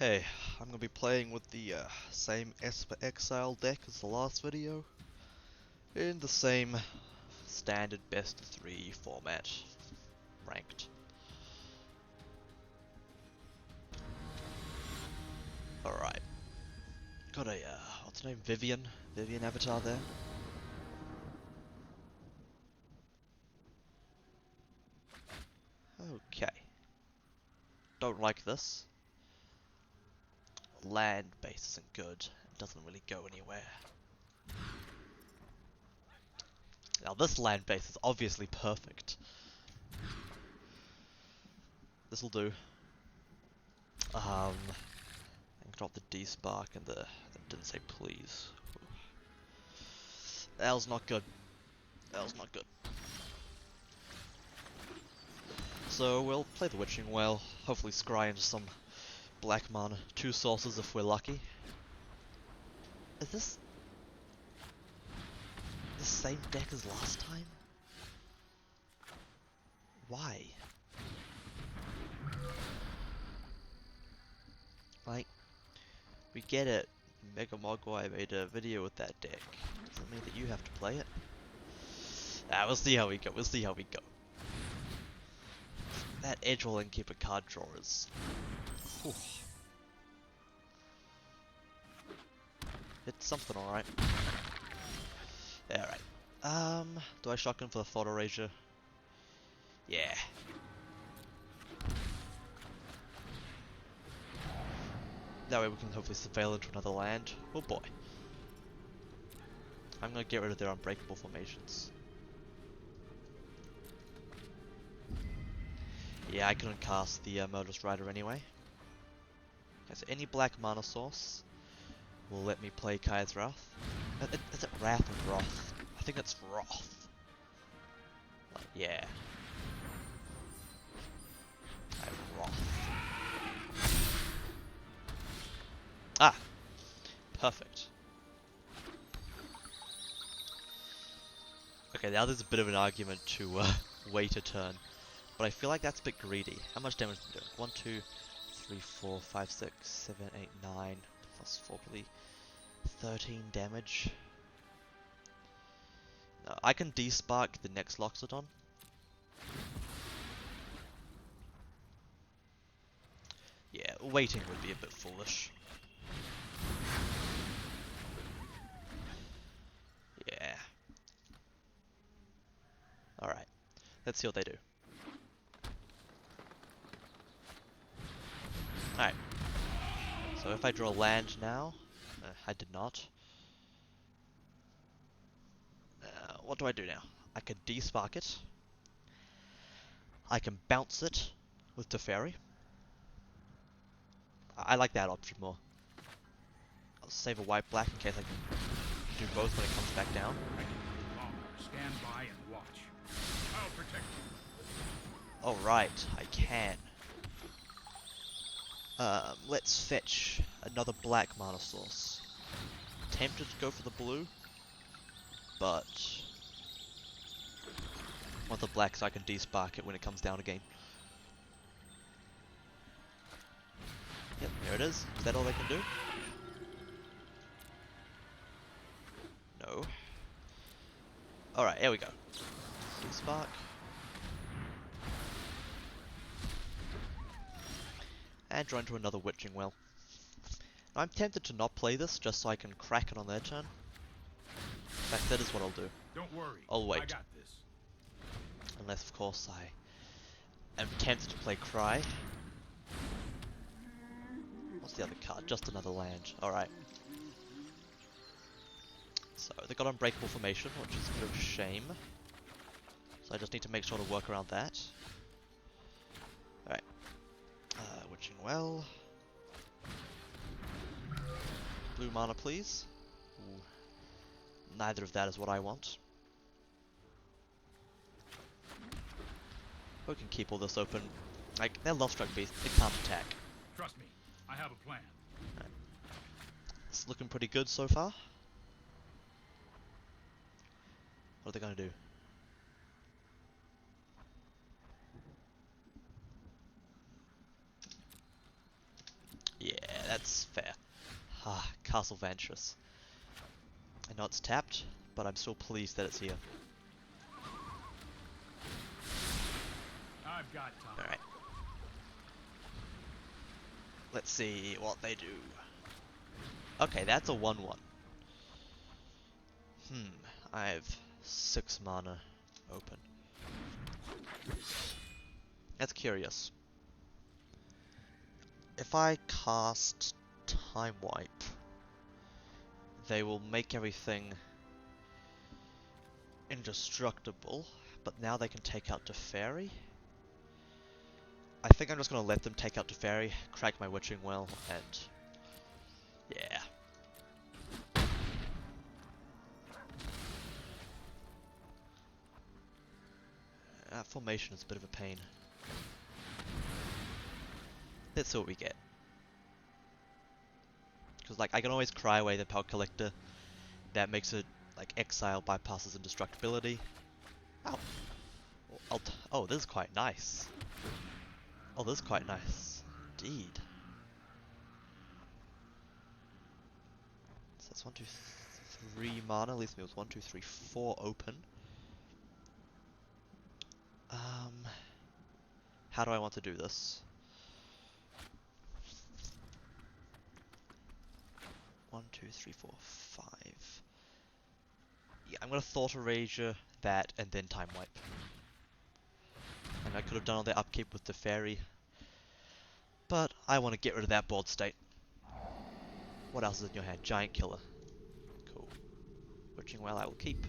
Okay, I'm gonna be playing with the same Esper Exile deck as the last video, in the same standard best of 3 format, ranked. Alright, got a, what's her name, Vivian avatar there. Okay, don't like this. Land base isn't good, it doesn't really go anywhere. Now this land base is obviously perfect. This'll do. And drop the D-Spark and that didn't say please. That was not good. That was not good. So we'll play the Witching Well, hopefully scry into some black mana. 2 sources if we're lucky. Is this the same deck as last time? Why? Like, we get it. Mega Mogwai made a video with that deck. Doesn't mean that you have to play it. We'll see how we go. We'll see how we go. That Edgewall Innkeeper card draw is... Whew. It's something, alright. Alright. Do I shotgun for the Photo Rager? Yeah. That way we can hopefully surveil into another land. Oh boy. I'm gonna get rid of their unbreakable formations. Yeah, I couldn't cast the Murderous Rider anyway. Okay, so any black mana source will let me play Kai's Wrath. Is it Wrath or Wrath? I think it's Wrath. Yeah. Wrath. Ah! Perfect. Okay, now there's a bit of an argument to wait a turn. But I feel like that's a bit greedy. How much damage did it do? 1, 2, 3, 4, 5, 6, 7, 8, 9, plus 4, probably 13 damage. No, I can D-Spark the next Loxodon. Yeah, waiting would be a bit foolish. Yeah. Alright, let's see what they do. Alright. So if I draw land now, I did not. What do I do now? I can D-Spark it. I can bounce it with Teferi. I like that option more. I'll save a white black in case I can do both when it comes back down. Stand by and watch. I'll protect you. Alright, I can. Let's fetch another black mana source. Tempted to go for the blue, but I want the black so I can D-Spark it when it comes down again. Yep, there it is. Is that all they can do? No. Alright, here we go. D-Spark. And draw into another Witching Well. Now, I'm tempted to not play this just so I can crack it on their turn. In fact, that is what I'll do. Don't worry. I'll wait. I got this. Unless, of course, I am tempted to play Cry. What's the other card? Just another land. Alright. So, they got Unbreakable Formation, which is a bit of a shame. So I just need to make sure to work around that. Alright. Witching Well. Blue mana, please. Ooh. Neither of that is what I want. We can keep all this open. Like, they're Lovestruck Beast, they can't attack. Trust me, I have a plan. Right. It's looking pretty good so far. What are they gonna do? Yeah. That's fair. Ah, Castle Vantress. I know it's tapped, but I'm still pleased that it's here. I've got time. Alright. Let's see what they do. Okay, that's a 1-1. I have 6 mana open. That's curious. If I cast Time Wipe, they will make everything indestructible, but now they can take out Teferi. I think I'm just gonna let them take out Teferi, crack my Witching Well, and yeah. That formation is a bit of a pain. Let's see what we get. Because like I can always cry away the Power Collector. That makes it like Exile bypasses indestructibility. Oh, oh, this is quite nice. Oh, this is quite nice, indeed. So that's 1, 2, 3 mana. Leaves me with 1, 2, 3, 4 open. How do I want to do this? 1, 2, 3, 4, 5. Yeah, I'm gonna Thought Erasure that and then Time Wipe. And I could have done all the upkeep with the Fairy, but I want to get rid of that board state. What else is in your hand? Giant Killer. Cool. Witching Well I will keep.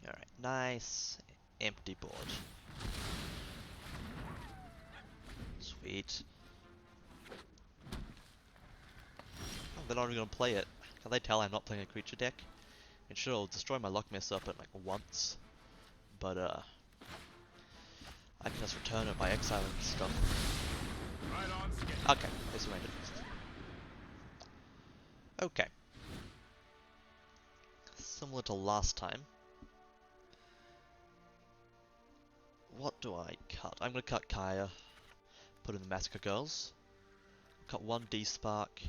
Alright, nice. Empty board. Sweet. Oh, they're not even gonna play it. Can they tell I'm not playing a creature deck? And sure, I'll destroy my Lock Mess up at like once. But I can just return it by exiling stuff. Right on schedule. Okay, they surrendered. Okay. Similar to last time. What do I cut? I'm gonna cut Kaya. Put in the Massacre Girls. Cut 1 D-Spark.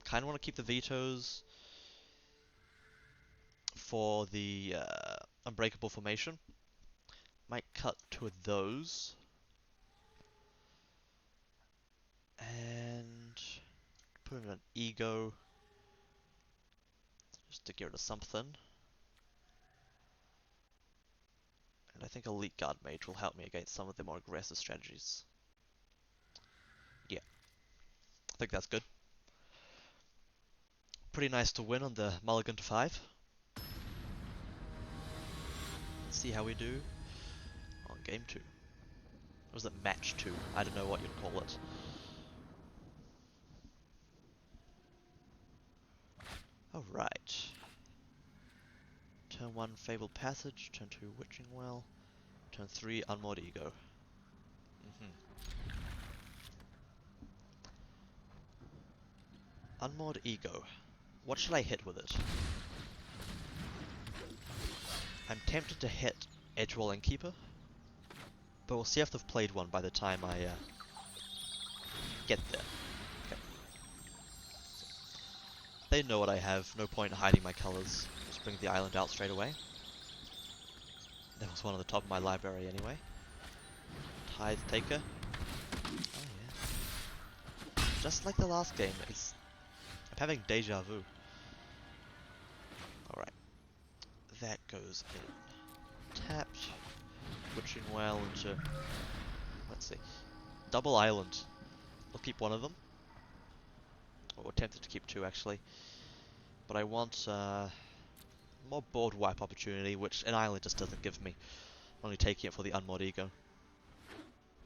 Kinda wanna keep the vetoes for the Unbreakable formation. Might cut 2 of those. And put in an Ego. Just to get rid of something. And I think Elite Guard Mage will help me against some of the more aggressive strategies. Yeah. I think that's good. Pretty nice to win on the Mulligan to 5. Let's see how we do on game 2. Or was it match 2? I don't know what you'd call it. Alright. Turn 1 Fabled Passage, turn 2 Witching Well, turn 3 Unmoored Ego. Unmoored Ego. What should I hit with it? I'm tempted to hit Edgewall and Keeper, but we'll see if they've played one by the time I get there. Okay. They know what I have, no point in hiding my colours. Just bring the island out straight away. That was one on the top of my library anyway. Tithe Taker. Oh yeah. Just like the last game, I'm having deja vu. Alright. That goes in. Tapped. Witching Well into... Let's see. Double Island. I'll keep one of them. Or tempted to keep 2 actually. But I want more board wipe opportunity, which an island just doesn't give me. I'm only taking it for the Unmoored Ego.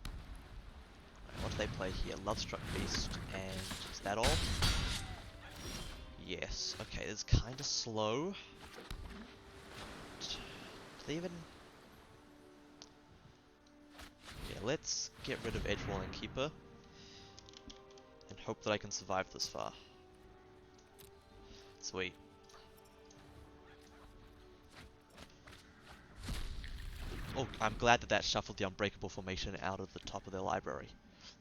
Right, what do they play here? Lovestruck Beast, and is that all? Yes. Okay, it's kind of slow. Do they even... Yeah, let's get rid of Edgewall and Keeper. And hope that I can survive this far. Sweet. Oh, I'm glad that shuffled the Unbreakable formation out of the top of their library.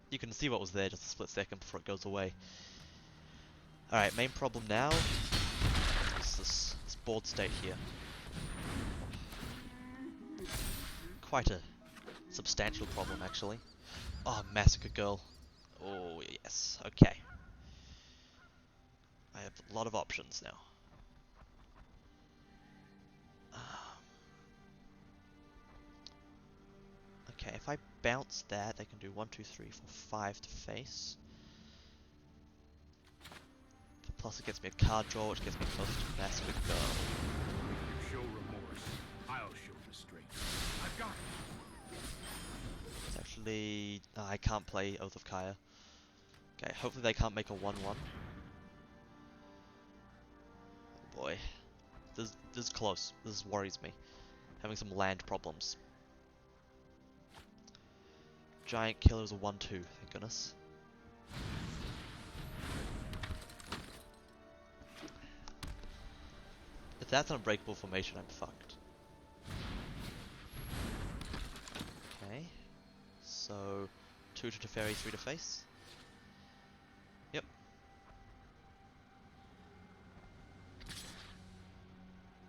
You can see what was there just a split second before it goes away. Alright, main problem now is this board state here. Quite a substantial problem, actually. Oh, Massacre Girl. Oh, yes. Okay. I have a lot of options now. Okay, if I bounce that, I can do 1, 2, 3, 4, 5 to face. Plus it gets me a card draw, which gets me closer to Massacre Girl. You show remorse, I'll show restraint. I've got it. It's actually... I can't play Oath of Kaya. Okay, hopefully they can't make a 1-1. Oh boy. This is close. This worries me. Having some land problems. Giant Killer is a 1-2, thank goodness. If that's an unbreakable formation, I'm fucked. Okay. So, 2 to Teferi, 3 to face. Yep.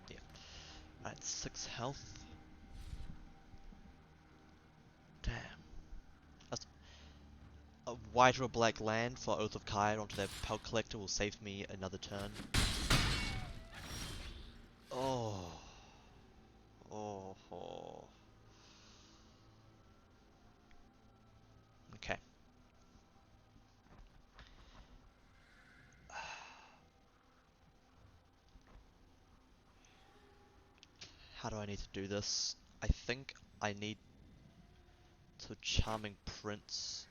Yeah. Alright, 6 health. Damn. That's a white or a black land for Oath of Kaya onto their Pal Collector will save me another turn. Oh. Oh. Oh. Okay. How do I need to do this? I think I need to Charming Prince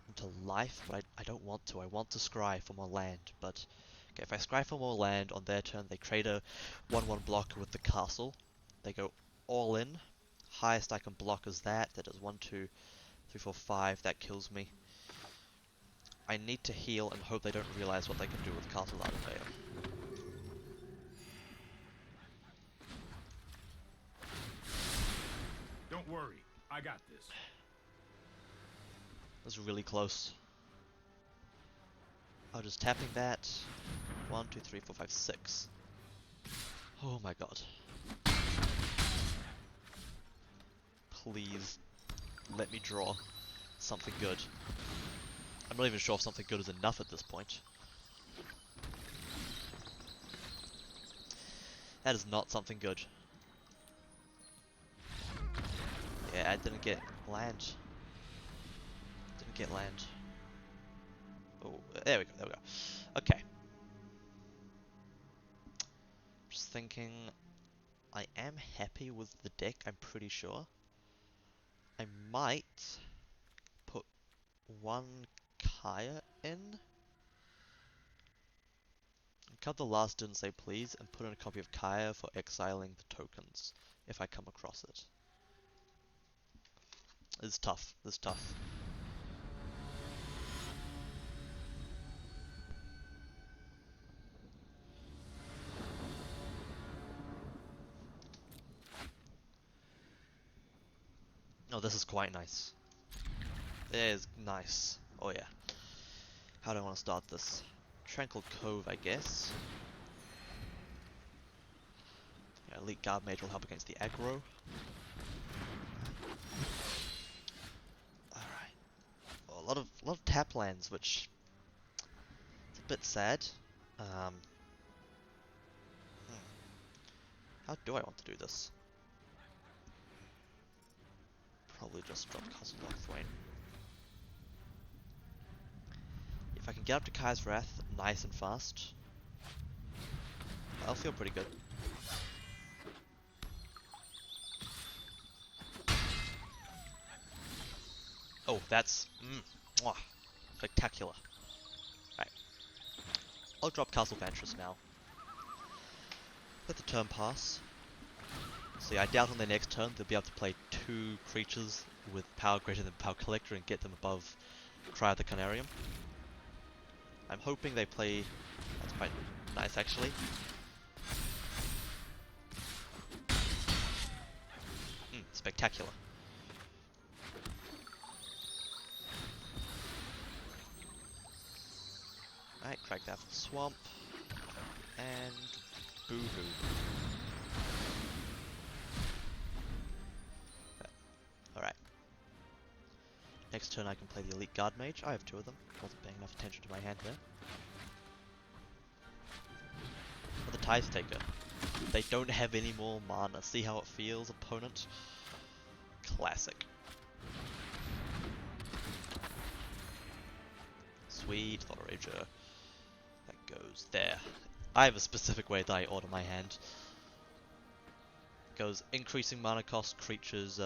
into life, but I don't want to. I want to scry for more land, but okay, if I scry for more land on their turn, they trade a 1-1 blocker with the castle. They go all in. Highest I can block is that. That does 1, 2, 3, 4, 5. That kills me. I need to heal and hope they don't realize what they can do with Castle Ardenvale. Don't worry, I got this. That's really close. I'm just tapping that. 1, 2, 3, 4, 5, 6. Oh my god. Please let me draw something good. I'm not even sure if something good is enough at this point. That is not something good. Yeah, I didn't get land. Didn't get land. Oh, there we go, there we go. Okay. Just thinking, I am happy with the deck, I'm pretty sure. I might put one Kaya in. Cut the last didn't say please, and put in a copy of Kaya for exiling the tokens, if I come across it. It's tough, it's tough. Oh, this is quite nice. It is nice. Oh yeah. How do I want to start this? Tranquil Cove, I guess. Yeah, Elite Guard Mage will help against the aggro. Alright. Oh, a lot of tap lands, which it's a bit sad. How do I want to do this? Probably just drop Castle Blackthwain. If I can get up to Kai's Wrath nice and fast, I'll feel pretty good. Oh, that's mwah, spectacular. Right. I'll drop Castle Vantress now. Let the turn pass. See, I doubt on their next turn they'll be able to play 2 creatures with power greater than Power Collector and get them above Cry of the Canarium. I'm hoping they play... That's quite nice, actually. spectacular. Alright, crack that for the swamp. And boo-hoo. Alright. Next turn I can play the Elite Guard Mage. I have 2 of them. Wasn't paying enough attention to my hand there. Or the Tithe Taker. They don't have any more mana. See how it feels, opponent? Classic. Sweet, Thought Rager. That goes there. I have a specific way that I order my hand. It goes increasing mana cost, creatures,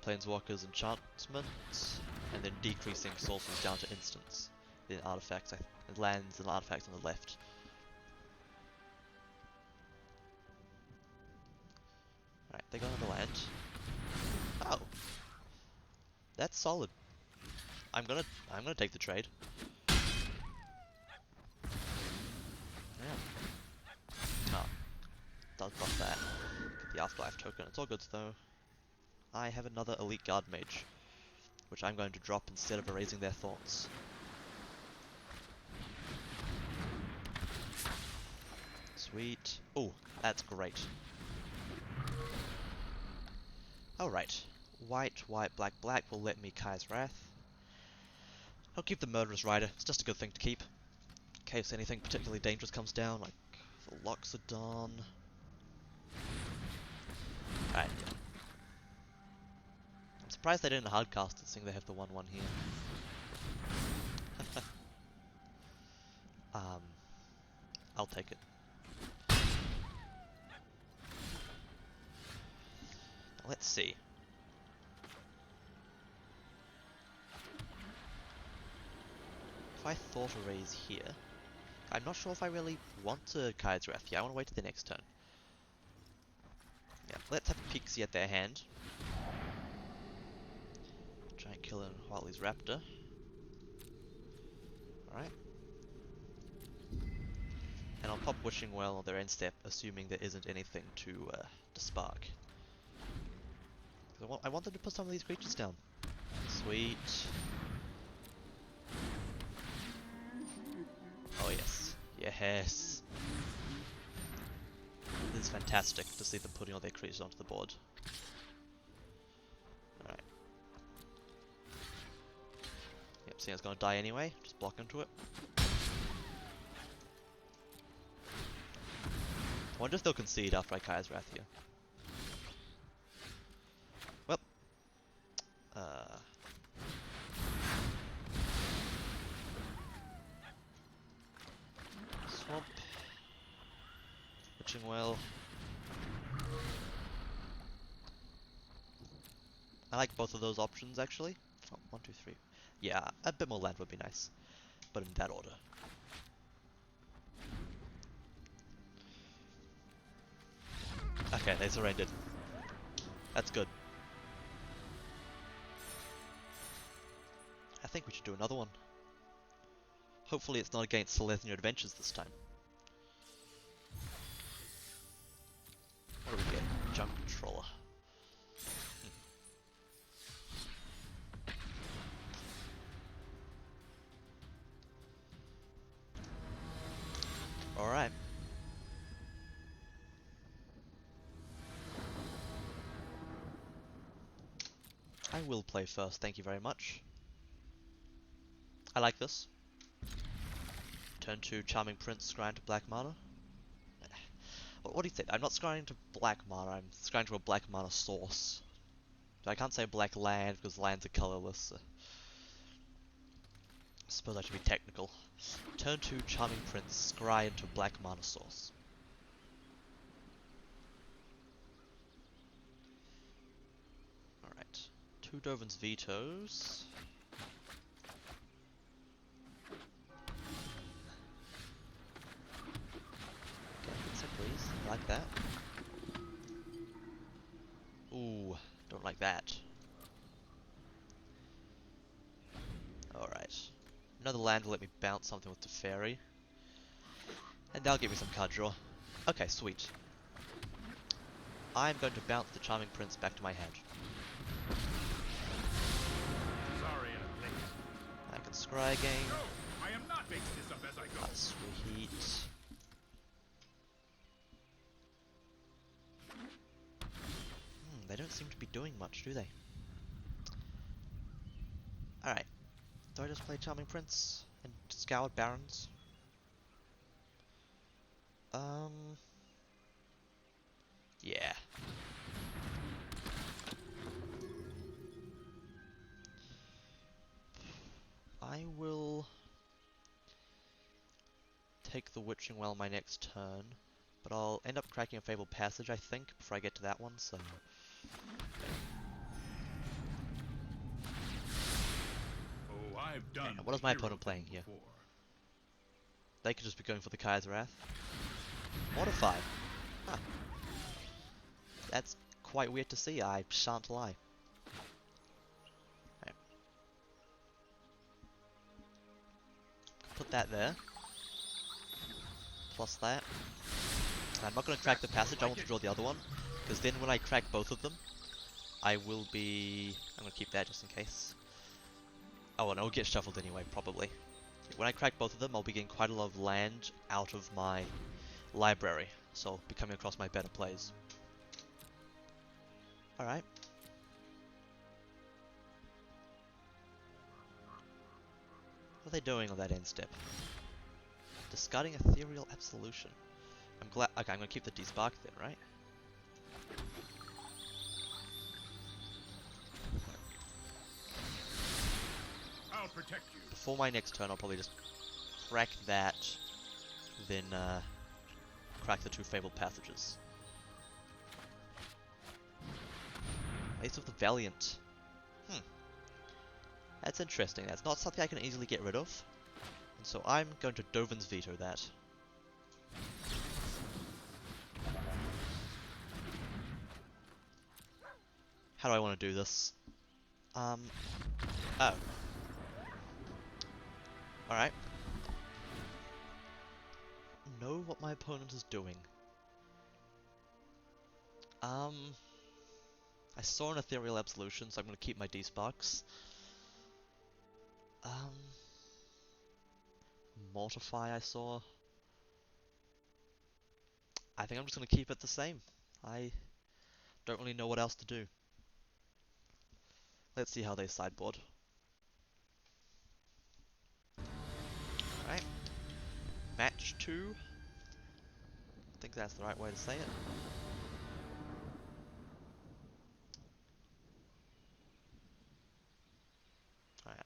planeswalkers, enchantments, and then decreasing sorceries down to instants. Then artifacts, lands and artifacts on the left. Alright, they got another land. Oh. That's solid. I'm gonna take the trade. Yeah. Oh. Does buff that. Get the Afterlife token. It's all good though. I have another Elite Guard Mage, which I'm going to drop instead of erasing their thoughts. Sweet. Oh, that's great. Alright. White, white, black, black will let me Kai's Wrath. I'll keep the Murderous Rider. It's just a good thing to keep. In case anything particularly dangerous comes down, like the Loxodon. Alright, yeah. I'm surprised they didn't hardcast it, seeing they have the 1/1 here. I'll take it. Let's see. If I thought a raise here, I'm not sure if I really want to Kai's Wrath here. I want to wait to the next turn. Yeah, let's have Pixie at their hand. Try and kill Hartley's Raptor. Alright. And I'll pop Wishing Well on their end step, assuming there isn't anything to spark. I want them to put some of these creatures down. Sweet. Oh yes. Yes. This is fantastic to see them putting all their creatures onto the board. Alright. Yep, seeing it's gonna die anyway, just block into it. I wonder if they'll concede after I Kai's Wrath here. Well. Swamp. Witching Well. I like both of those options actually. Oh, 1, 2, 3. Yeah, a bit more land would be nice. But in that order. Okay, they surrendered. That's good. I think we should do another one. Hopefully it's not against Selesnya Adventures this time. What do we get? Junk Controller. Alright. I will play first, thank you very much. I like this. Turn 2, Charming Prince, scrying to black mana. What do you think? I'm not scrying to black mana, I'm scrying to a black mana source. I can't say black land because lands are colorless. I suppose I should be technical. Turn 2, Charming Prince, scry into black mana source. Alright. 2 Dovin's Vetoes. Please, I like that. Ooh, don't like that. Alright. Another land will let me bounce something with Teferi. And that'll give me some card draw. Okay, sweet. I'm going to bounce the Charming Prince back to my hand. Sorry, I'm late. I can scry again. No, I am not making this up as I go. Sweet. They don't seem to be doing much, do they? Alright. Do I just play Charming Prince and Scoured Barons? Yeah. I will take the Witching Well my next turn, but I'll end up cracking a Fabled Passage, I think, before I get to that one, so... Oh, I've done. Okay, what is my hero opponent playing thing here? before. They could just be going for the Kai's Wrath. Modify. Huh. That's quite weird to see, I shan't lie. Okay. Put that there. Plus that. I'm not going to crack the passage, I want to draw the other one. Because then when I crack both of them, I will be... I'm going to keep that just in case. Oh, and it'll get shuffled anyway, probably. When I crack both of them, I'll be getting quite a lot of land out of my library. So I'll be coming across my better plays. Alright. What are they doing on that end step? Discarding Ethereal Absolution. I'm glad... Okay, I'm gonna keep the Despark then, right? I'll protect you. Before my next turn, I'll probably just crack that, then crack the two Fabled Passages. Ace of the Valiant. That's interesting. That's not something I can easily get rid of. And so I'm going to Dovin's Veto that. How do I want to do this? Oh. Alright. Know what my opponent is doing. I saw an Ethereal Absolution, so I'm going to keep my D-Sparks. Mortify I saw. I think I'm just going to keep it the same. I don't really know what else to do. Let's see how they sideboard. Alright. Match 2. I think that's the right way to say it. Alright.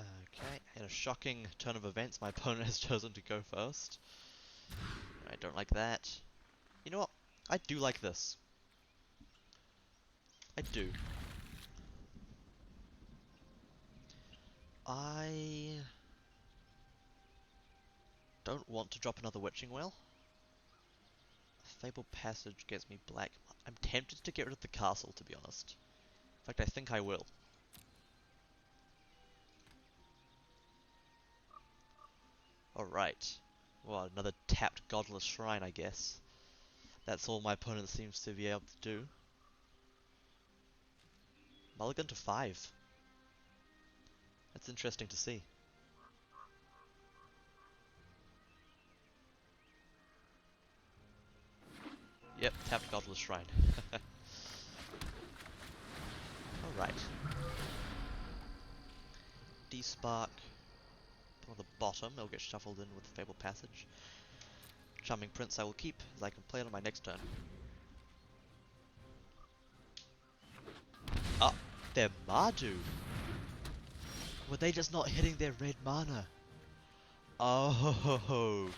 Okay, in a shocking turn of events, my opponent has chosen to go first. I don't like that. You know what? I do like this. I do. I don't want to drop another Witching Well. Fabled Passage gets me black. I'm tempted to get rid of the castle, to be honest. In fact, I think I will. Alright. Well, another tapped Godless Shrine, I guess. That's all my opponent seems to be able to do. Mulligan to 5. That's interesting to see. Yep, tapped Godless Shrine. Alright. D-Spark. Put on the bottom, it'll get shuffled in with Fabled Passage. Charming Prince I will keep, as I can play it on my next turn. Ah, they're Mardu! Were they just not hitting their red mana? Oh,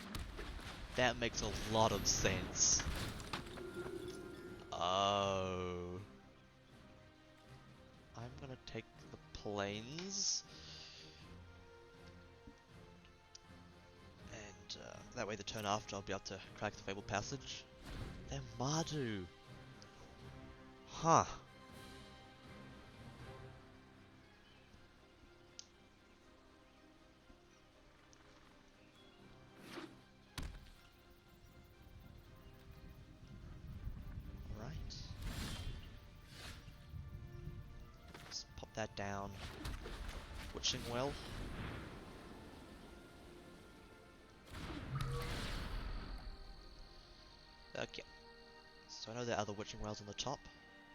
that makes a lot of sense. Oh. I'm gonna take the planes. And that way the turn after I'll be able to crack the Fabled Passage. They're Mardu. Huh. that down. Witching Well. Okay. So I know there are other Witching Wells on the top.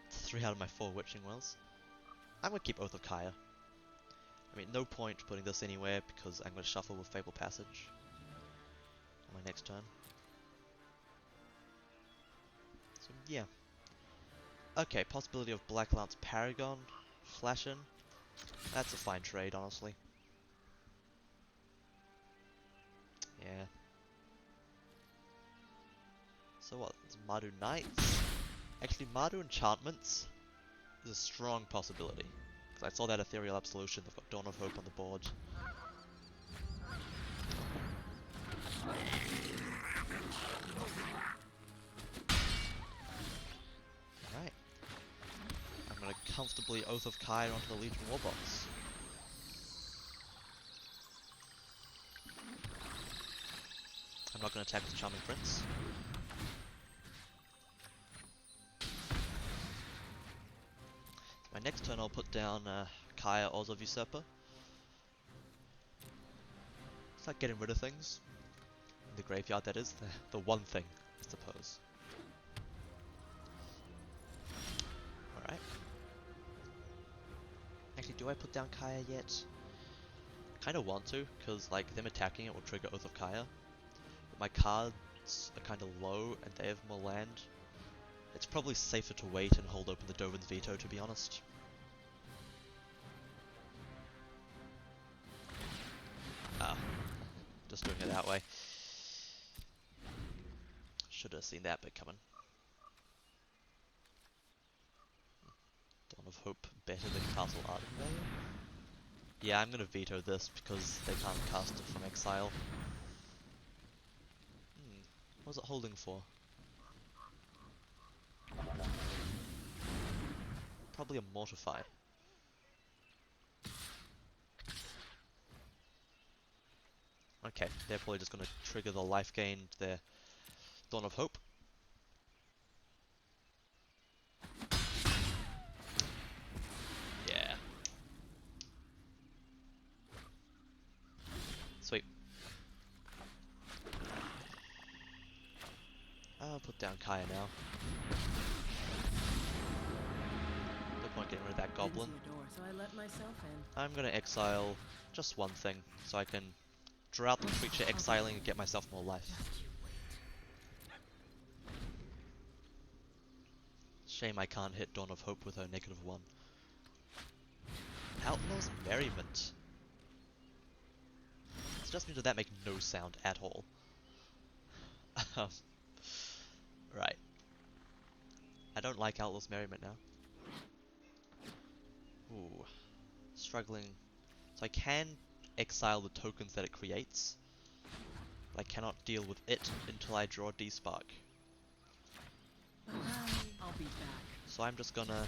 3 out of my 4 Witching Wells. I'm gonna keep Oath of Kaya. I mean, no point putting this anywhere because I'm gonna shuffle with Fable Passage on my next turn. So yeah. Okay, possibility of Black Lance Paragon, flash in. That's a fine trade, honestly. Yeah. So what? It's Mardu Knights? Actually, Mardu Enchantments is a strong possibility. Because I saw that Ethereal Absolution, they've got Dawn of Hope on the board. Alright. I'm gonna comfortably Oath of Kaya onto the Legion Warbox. I'm not gonna attack the Charming Prince. My next turn I'll put down Kaya Oz of Usurper. Start getting rid of things. In the graveyard, that is. The one thing, I suppose. Alright. Actually, do I put down Kaya yet? Kinda want to, because like them attacking it will trigger Oath of Kaya. But my cards are kinda low and they have more land. It's probably safer to wait and hold open the Dovin's Veto, to be honest. Ah. Just doing it that way. Should have seen that bit coming. Dawn of Hope better than Castle Ardenvale? Yeah, I'm gonna veto this because they can't cast it from Exile. What was it holding for? Probably a Mortify. Okay, they're probably just gonna trigger the life gain, their Dawn of Hope. Yeah. Sweet. I'll put down Kaya now. No point getting rid of that goblin. So I let myself in. I'm gonna exile just one thing, so I can draw out the creature exiling and get myself more life. Shame I can't hit Dawn of Hope with her -1. Outlaw's Merriment. It just means that that makes no sound at all. Right. I don't like Outlaw's Merriment now. Ooh. Struggling. So I can exile the tokens that it creates, but I cannot deal with it until I draw D-Spark. I'll be back. So I'm just gonna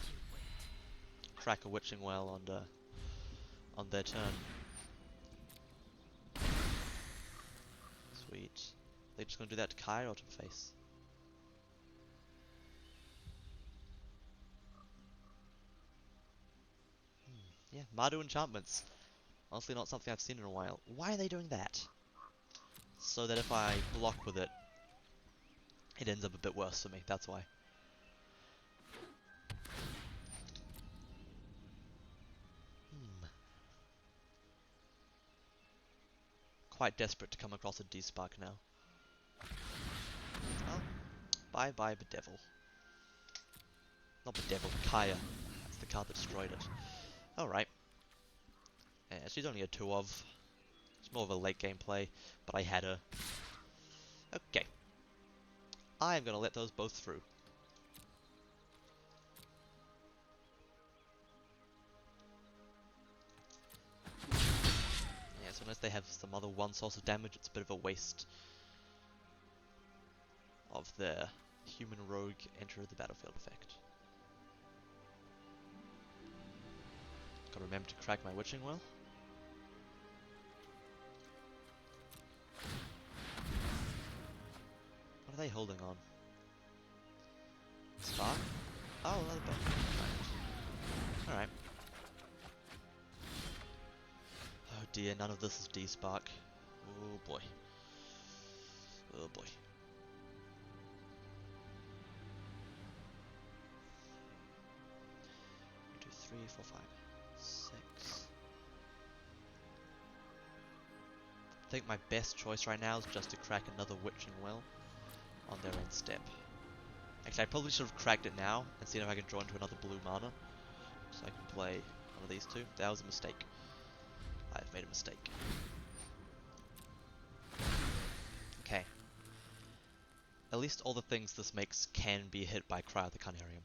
crack a Witching Well on their turn. Sweet. They're just gonna do that to Kaya or to face? Yeah, Mardu Enchantments. Honestly not something I've seen in a while. Why are they doing that? So that if I block with it, it ends up a bit worse for me, that's why. Quite desperate to come across a D-Spark now. Oh, bye-bye Bedevil. Not Bedevil, Kaya. That's the card that destroyed it. Alright. Yeah, she's only a 2 of. It's more of a late game play, but I had her. Okay. I'm gonna let those both through. Yeah, so unless they have some other one source of damage, it's a bit of a waste of their human rogue enter the battlefield effect. Gotta remember to crack my Witching Well. What are they holding on? Spark? Oh, another button. Alright. dear, none of this is D-Spark. Oh boy. Oh boy. 2, 3, 4, 5, 6. I think my best choice right now is just to crack another Witching Well on their end step. Actually, I probably should have cracked it now and seen if I can draw into another blue mana, so I can play one of these two. That was a mistake. I've made a mistake. Okay. At least all the things this makes can be hit by Cry of the Carnarium.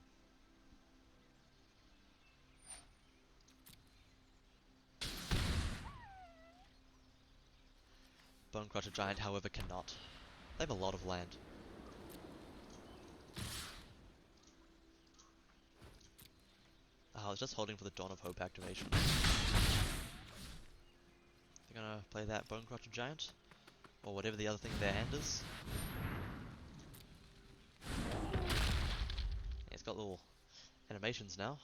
Bonecrusher Giant, however, cannot. They have a lot of land. I was just holding for the Dawn of Hope activation. They're gonna play that Bonecrusher Giant, or whatever the other thing in their hand is. Yeah, it's got little animations now.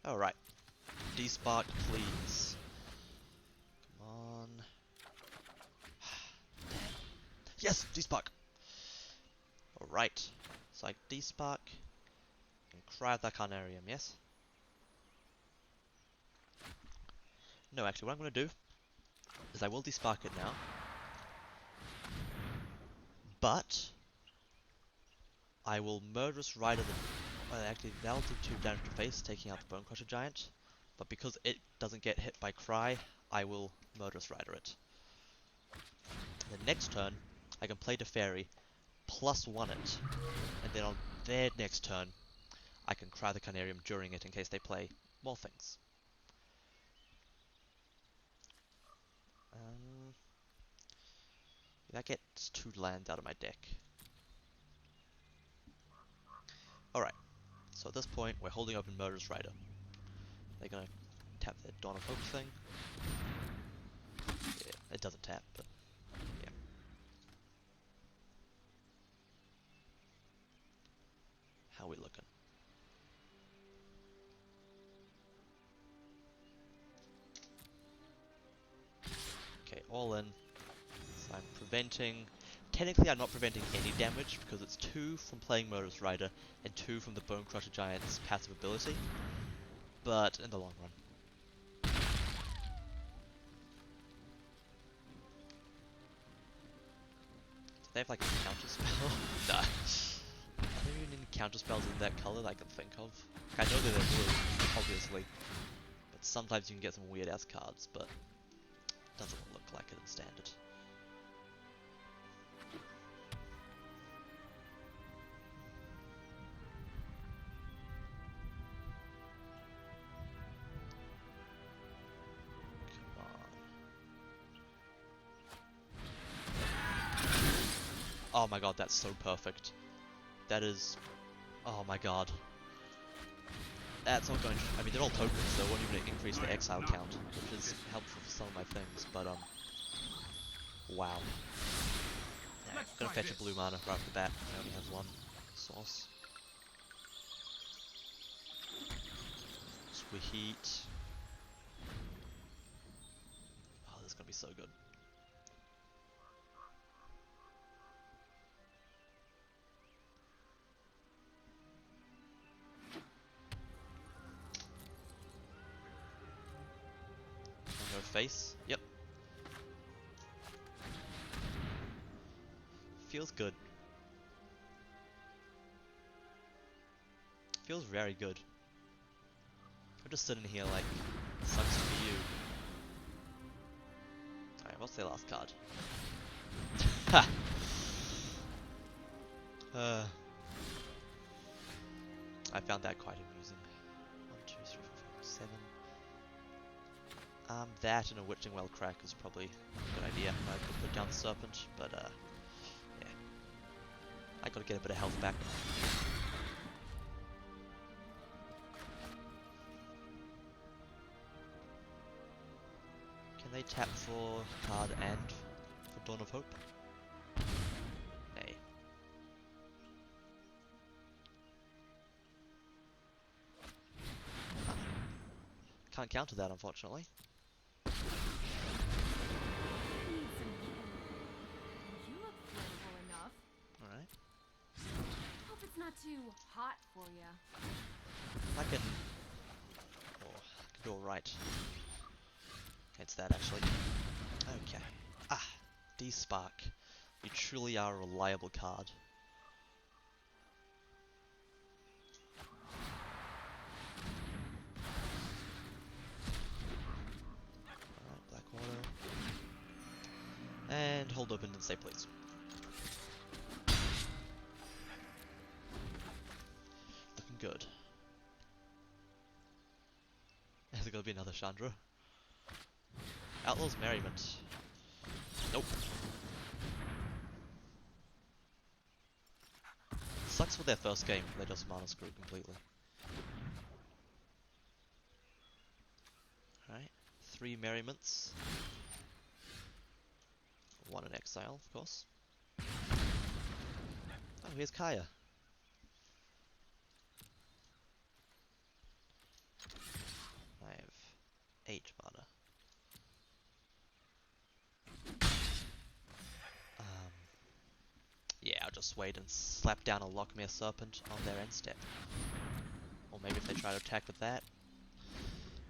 Alright. D-Spark, please. Come on. Damn. Yes! D-Spark! Alright. So I D-Spark and Cry of the Carnarium, yes? No, actually, what I'm going to do is I will D-Spark it now. But I will Murderous Rider the... Well, actually, that'll do 2 damage to face, taking out the Bonecrusher Giant. But because it doesn't get hit by Cry, I will Murderous Rider it. And the next turn, I can play Teferi, +1 it. And then on their next turn, I can Cry the Carnarium during it in case they play more things. That gets 2 lands out of my deck. Alright, so at this point, we're holding open Murderous Rider. They're gonna tap their Dawn of Hope thing. Yeah, it doesn't tap, but yeah. How are we looking? Okay, all in. So I'm preventing... Technically I'm not preventing any damage because it's 2 from playing Murderous Rider and 2 from the Bonecrusher Giant's passive ability. But in the long run. Do they have like a counter spell? Nah. Are there even any counter spells in that color that I can think of? I know that they're blue, obviously. But sometimes you can get some weird ass cards, but it doesn't look like it in standard. Oh my god, that's so perfect. That is... Oh my god. That's not going to... I mean, they're all tokens, so it won't even increase the exile count, which is helpful for some of my things, but, wow. Yeah, I'm gonna fetch a blue mana right off the bat. I only have 1 source. Sweet. Oh, this is gonna be so good. No face. Yep. Feels good. Feels very good. I'm just sitting here like, sucks to be you. Alright, what's their last card? Ha! I found that quite amusing. 1, 2, 3, 4, 5, 7. That and a Witching Well crack is probably a good idea. I could put down the Serpent, but yeah. I gotta get a bit of health back. Can they tap for card and for Dawn of Hope? Nay. Can't counter that, unfortunately. not too hot for you. I can... Oh, I can do alright. It's that, actually. Okay. Ah! D-Spark. You truly are a reliable card. Alright, Blackwater. And hold open and stay, please. Looking good. Is it gonna be another Chandra? Outlaw's Merriment. Nope. Sucks for their first game, they just mana screw completely. Alright, 3 Merriments. 1 in Exile, of course. Oh, here's Kaya. I have 8 mana. Yeah, I'll just wait and slap down a Lockmere Serpent on their end step. Or maybe if they try to attack with that,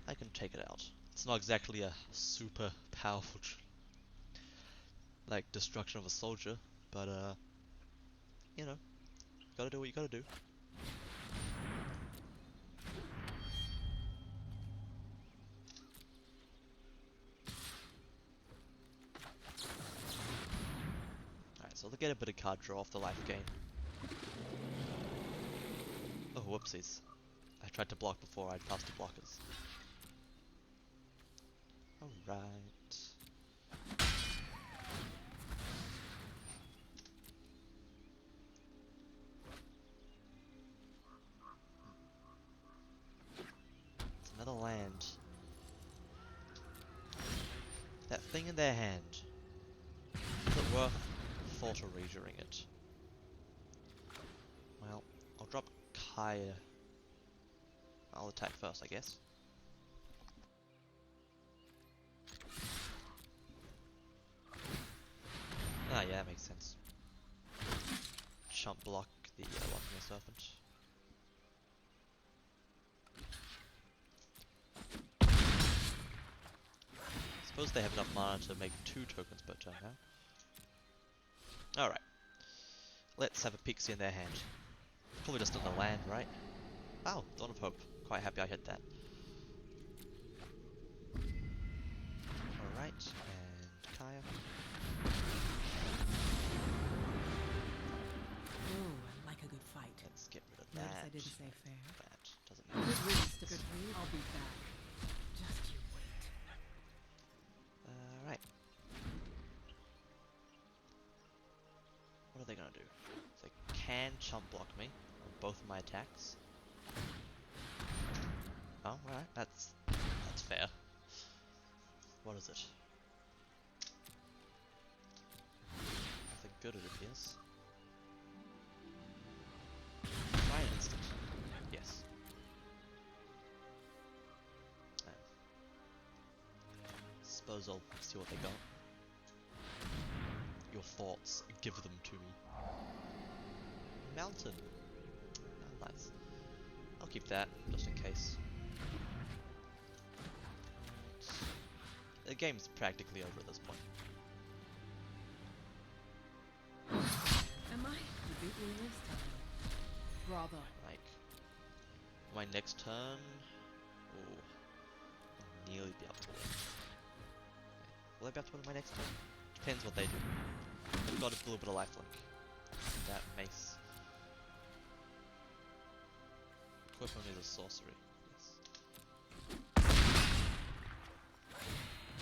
I can take it out. It's not exactly a super powerful, like, destruction of a soldier, but, you know, gotta do what you gotta do. Alright, so they'll get a bit of card draw off the life gain. Oh, whoopsies. I tried to block before I'd passed the blockers. Alright. It's another land. That thing in their hand. Is it worth Thought Erasuring it? Well, I'll drop Kaya. I'll attack first, I guess. Ah, yeah, that makes sense. Chump block the Lockmere Serpent. Suppose they have enough mana to make 2 tokens per turn now. Alright. Let's have a pixie in their hand. Probably just another land, right? Oh, Dawn of Hope. Quite happy I hit that. Alright, and Kaya. Ooh, I like a good fight. Let's get rid of Notice that. I didn't say fair. That doesn't matter. Good riddance to good food. I'll be back. Just you wait. Alright. What are they gonna do? They can chump block me on both of my attacks. Oh, alright, that's fair. What is it? Nothing good, it appears. Try an instant. Yes. Suppose I'll see what they got. Your thoughts, give them to me. Mountain. Oh, nice. I'll keep that, just in case. The game's practically over at this point. Am I? You beat me this time. Bravo. Like, my next turn... Ooh. I'll nearly be able to win. Will I be able to win my next turn? Depends what they do. They've got a little bit of lifelink. That mace. Equip only the sorcery. Yes.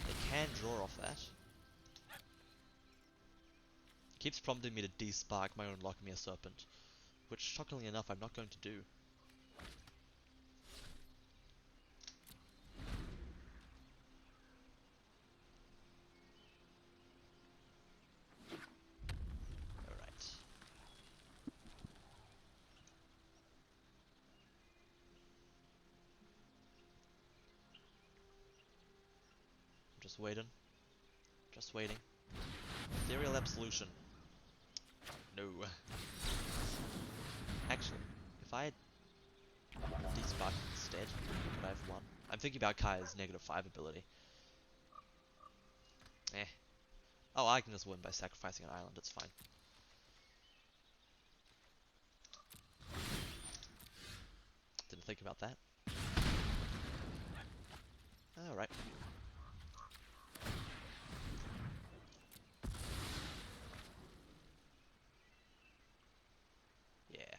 They can draw off that. Keeps prompting me to de-spark my own Lockmere Serpent, which shockingly enough I'm not going to do. Alright. I'm just waiting. Just waiting. Ethereal Absolution. No. Actually, if I had desparked instead, could I have won? I'm thinking about Kai's -5 ability. Eh. Oh, I can just win by sacrificing an island, it's fine. Didn't think about that. Alright. Yeah.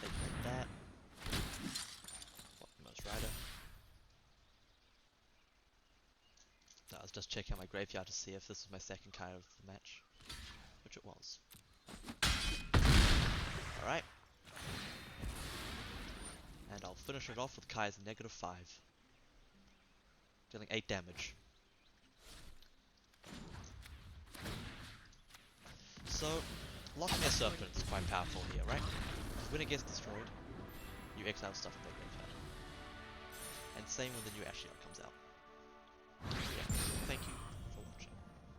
Take that. What, most rider? No, I was just checking out my graveyard to see if this was my second card of the match. Which it was. Alright. And I'll finish it off with Kai's -5. Dealing 8 damage. So, locking a serpent is quite powerful here, right? When it gets destroyed, you exile stuff from their graveyard. And same when the new Ashiok comes out. Yeah, thank you.